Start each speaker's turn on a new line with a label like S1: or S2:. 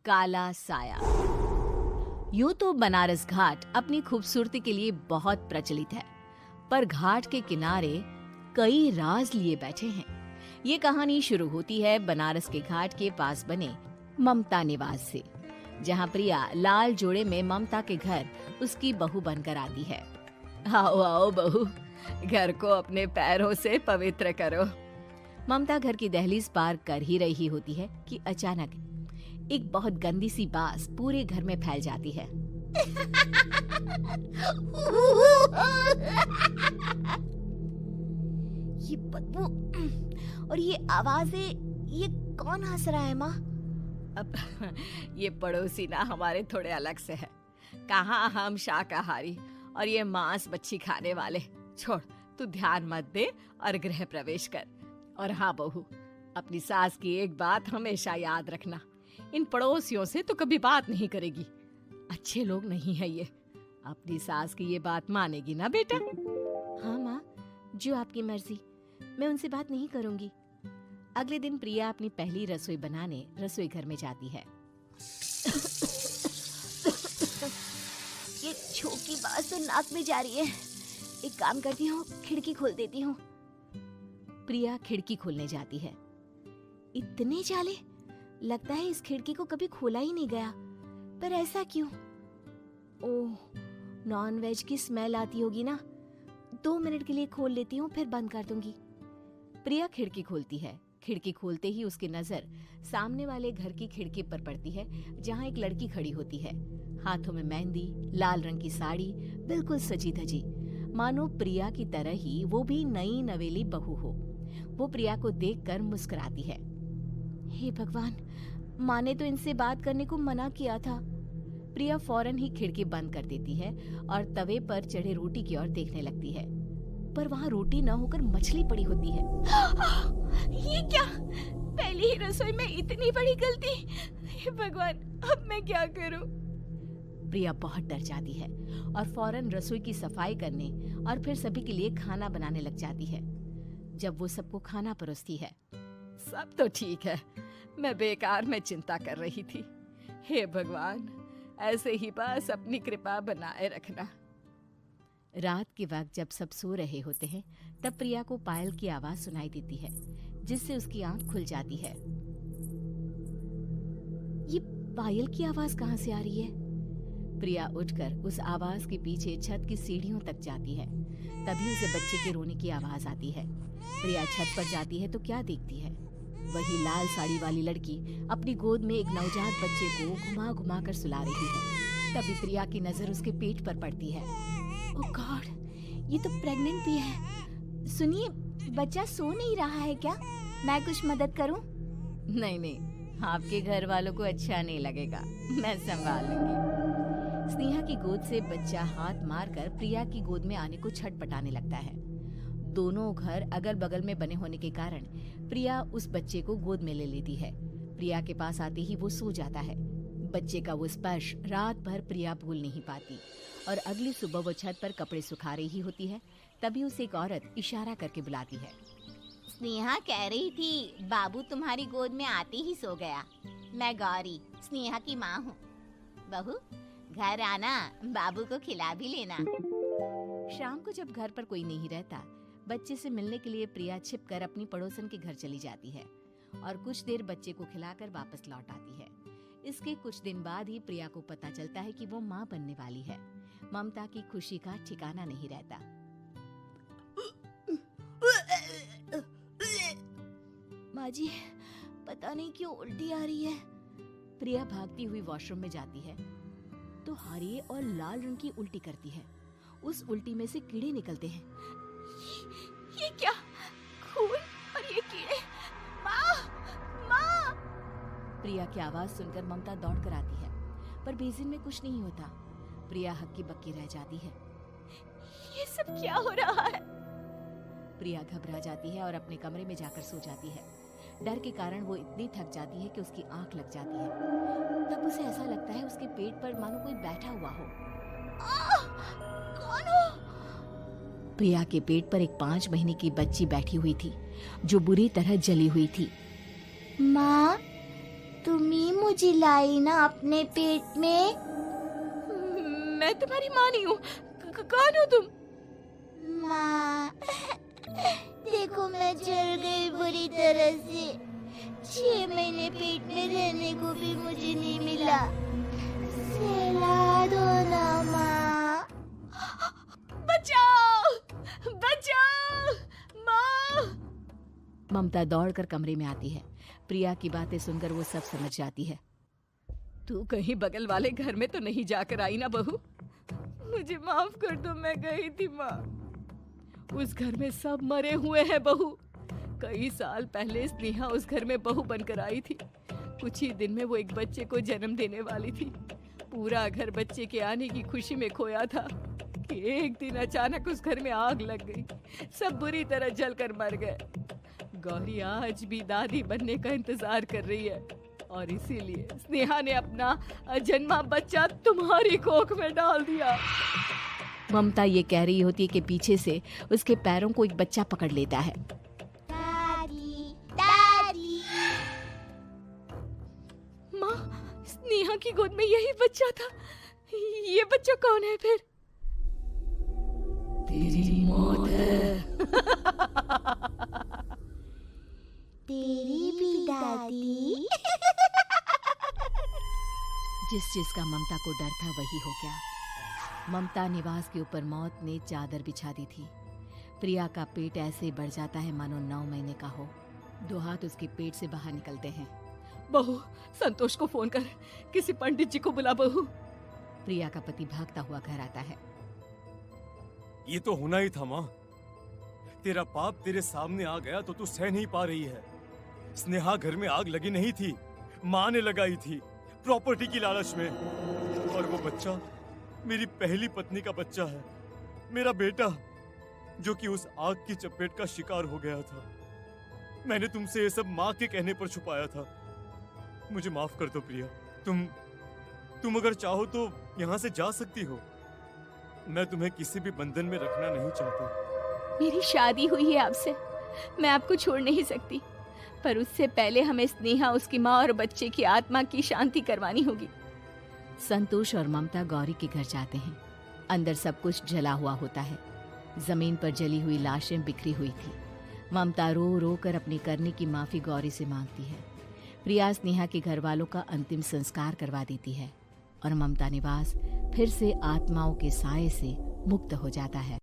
S1: काला साया। यूं तो बनारस घाट अपनी खूबसूरती के लिए बहुत प्रचलित है, पर घाट के किनारे कई राज लिए बैठे हैं। ये कहानी शुरू होती है बनारस के घाट के पास बने ममता निवास से, जहां प्रिया लाल जोड़े में ममता के घर उसकी बहू बनकर आती है। आओ आओ बहू, घर को अपने पैरों से पवित्र करो। ममता घर की दहलीज पार कर ही रही होती है कि अचानक एक बहुत गंदी सी बास पूरे घर में फैल जाती है।
S2: ये बदबू और ये आवाजें, ये कौन हंस रहा है माँ?
S1: अब ये पड़ोसी ना हमारे थोड़े अलग से है। कहाँ हम शाकाहारी और ये मांस मच्छी खाने वाले। छोड़, तू ध्यान मत दे और गृह प्रवेश कर। और हाँ बहू, अपनी सास की एक बात हमेशा याद रखना, इन पड़ोसियों से तो कभी बात नहीं करेगी। अच्छे लोग नहीं है ये। अपनी सास की ये बात मानेगी ना बेटा?
S2: हाँ माँ, जो आपकी मर्जी, मैं उनसे बात नहीं करूंगी।
S1: अगले दिन प्रिया अपनी पहली रसोई बनाने रसोई घर में जाती है।
S2: ये छोकी बात तो नाक में जा रही है। एक काम करती हूँ, खिड़की खोल देती हूँ।
S1: प्रिया खिड़की खोलने जाती है।
S2: इतने जाले, लगता है इस खिड़की को कभी खोला ही नहीं गया। पर ऐसा क्यों? ओह, नॉन वेज की स्मेल आती होगी ना। 2 मिनट के लिए खोल लेती हूँ, फिर बंद कर दूंगी।
S1: प्रिया खिड़की खोलती है। खिड़की खोलते ही उसकी नजर सामने वाले घर की खिड़की पर पड़ती है, जहाँ एक लड़की खड़ी होती है। हाथों में मेहंदी, लाल रंग की साड़ी, बिल्कुल सजी धजी, मानो प्रिया की तरह ही वो भी नई नवेली बहू हो। वो प्रिया को देखकर मुस्कुराती है।
S2: हे भगवान, माँ ने तो इनसे बात करने को मना किया था।
S1: प्रिया फौरन ही खिड़की बंद कर देती है और तवे पर चढ़े रोटी की ओर देखने लगती है, पर वहाँ रोटी न होकर मछली पड़ी होती है।
S2: ये क्या? पहली ही रसोई में इतनी बड़ी गलती। हे भगवान, अब मैं क्या करूं?
S1: प्रिया बहुत डर जाती है और फौरन रसोई की सफाई करने और फिर सभी के लिए खाना बनाने लग जाती है। जब वो सबको खाना परोसती है, सब तो ठीक है, मैं बेकार में चिंता कर रही थी। हे भगवान, ऐसे ही बस अपनी कृपा बनाए रखना। रात के वक्त जब सब सो रहे होते हैं, तब प्रिया को पायल की आवाज सुनाई देती है, जिससे उसकी आंख खुल जाती है।
S2: ये पायल की आवाज कहाँ से आ रही है?
S1: प्रिया उठकर उस आवाज के पीछे छत की सीढ़ियों तक जाती है। तभी उसे बच्चे के रोने की आवाज आती है। प्रिया छत पर जाती है तो क्या देखती है? वही लाल साड़ी वाली लड़की अपनी गोद में एक नवजात बच्चे को घुमा घुमा कर सुला रही है। तभी प्रिया की नजर उसके पेट पर पड़ती है।
S2: ओह गॉड, ये तो प्रेग्नेंट भी है। सुनिए, बच्चा सो नहीं रहा है क्या? मैं कुछ मदद करूं?
S1: नहीं नहीं, आपके घर वालों को अच्छा नहीं लगेगा, मैं संभाल लूंगी। स्नेहा की गोद से बच्चा हाथ मारकर प्रिया की गोद में आने को छटपटाने लगता है। दोनों घर अगल बगल में बने होने के कारण प्रिया उस बच्चे को गोद में ले लेती है। प्रिया के पास आते ही वो सो जाता है। बच्चे का वो स्पर्श रात भर प्रिया भूल नहीं पाती और अगली सुबह वो छत पर कपड़े सुखा रही होती है। तभी उसे एक औरत इशारा करके बुलाती है।
S2: स्नेहा कह रही थी बाबू तुम्हारी गोद में आते ही सो गया। मैं गौरी, स्नेहा की माँ हूँ। बहू, घर आना, बाबू को खिला भी लेना।
S1: शाम को जब घर पर कोई नहीं रहता, बच्चे से मिलने के लिए प्रिया छिपकर अपनी पड़ोसन के घर चली जाती है और कुछ देर बच्चे को खिलाकर वापस लौट आती है। इसके कुछ दिन बाद ही प्रिया को पता चलता है कि वो माँ बनने वाली है। ममता की खुशी का ठिकाना नहीं रहता।
S2: माँ जी, पता नहीं क्यों उल्टी आ रही है।
S1: प्रिया भागती हुई वॉशरूम में जाती है तो हरे और लाल रंग की उल्टी करती है। उस उल्टी में से कीड़े निकलते हैं।
S2: ये क्या? खून और ये कीड़े! माँ! माँ!
S1: प्रिया की आवाज सुनकर ममता दौड़ कर आती है, पर बेसिन में कुछ नहीं होता। प्रिया हक्की बक्की रह जाती है।
S2: ये सब क्या हो रहा है?
S1: प्रिया घबरा जाती है और अपने कमरे में जाकर सो जाती है। डर के कारण वो इतनी थक जाती है कि उसकी आंख लग जाती है। तब उसे ऐसा लगता है उसके पेट पर मानो कोई बैठा हुआ हो।
S2: कौन हो?
S1: प्रिया के पेट पर एक 5 महीने की बच्ची बैठी हुई थी, जो बुरी तरह जली हुई थी।
S2: माँ, तुम ही मुझे लाई ना अपने पेट में।
S1: मैं तुम्हारी माँ नहीं हूँ। कौन हो तुम?
S2: माँ, देखो मैं जल गई बुरी तरह से। 6 महीने पेट में रहने को भी मुझे नहीं मिला। सहला दो ना माँ।
S1: बचाओ, बचाओ, माँ। ममता दौड़कर कमरे में आती है। प्रिया की बातें सुनकर वो सब समझ जाती है। तू कहीं बगल वाले घर में तो नहीं जाकर आई ना बहू? मुझे माफ कर दो, मैं गई थी माँ। उस घर में सब मरे हुए हैं बहू। कई साल पहले स्नेहा उस घर में बहू बनकर आई थी। कुछ ही दिन में वो एक बच्चे को जन्म देने वाली थी। पूरा घर बच्चे के आने की खुशी में खोया था कि एक दिन अचानक उस घर में आग लग गई। सब बुरी तरह जलकर मर गए। गौरी आज भी दादी बनने का इंतजार कर रही है और इसीलिए स्नेहा ने अपना अजन्मा बच्चा तुम्हारी कोख में डाल दिया। ममता ये कह रही होती है कि पीछे से उसके पैरों को एक बच्चा पकड़ लेता है।
S2: दादी, दादी।
S1: माँ, स्नेहा की गोद में यही बच्चा था। ये बच्चा कौन है फिर? तेरी मौत है।
S2: तेरी भी दादी।
S1: जिस चीज का ममता को डर था वही हो गया। ममता निवास के ऊपर मौत ने चादर बिछा दी थी। प्रिया का पेट ऐसे बढ़ जाता है मानो 9 महीने का हो। 2 हाथ उसके पेट से बाहर निकलते हैं। बहू, संतोष को फोन कर, किसी पंडित जी को बुला बहू। प्रिया का पति भागता हुआ घर आता है।
S3: ये तो होना ही था माँ। तेरा पाप तेरे सामने आ गया तो तू सह नहीं पा रही है। स्नेहा घर में आग लगी नहीं थी, माँ ने लगाई थी, प्रॉपर्टी की लालच में। और वो बच्चा मेरी पहली पत्नी का बच्चा है, मेरा बेटा, जो कि उस आग की चपेट का शिकार हो गया था। मैंने तुमसे ये सब माँ के कहने पर छुपाया था। मुझे माफ कर दो प्रिया। तुम अगर चाहो तो यहाँ से जा सकती हो। मैं तुम्हें किसी भी बंधन में रखना नहीं चाहता।
S1: मेरी शादी हुई है आपसे, मैं आपको छोड़ नहीं सकती, पर उससे पहले हमें स्नेहा, उसकी माँ और बच्चे की आत्मा की शांति करवानी होगी। संतोष और ममता गौरी के घर जाते हैं। अंदर सब कुछ जला हुआ होता है। जमीन पर जली हुई लाशें बिखरी हुई थी। ममता रो रो कर अपने करने की माफी गौरी से मांगती है। प्रिया स्नेहा के घर वालों का अंतिम संस्कार करवा देती है और ममता निवास फिर से आत्माओं के साए से मुक्त हो जाता है।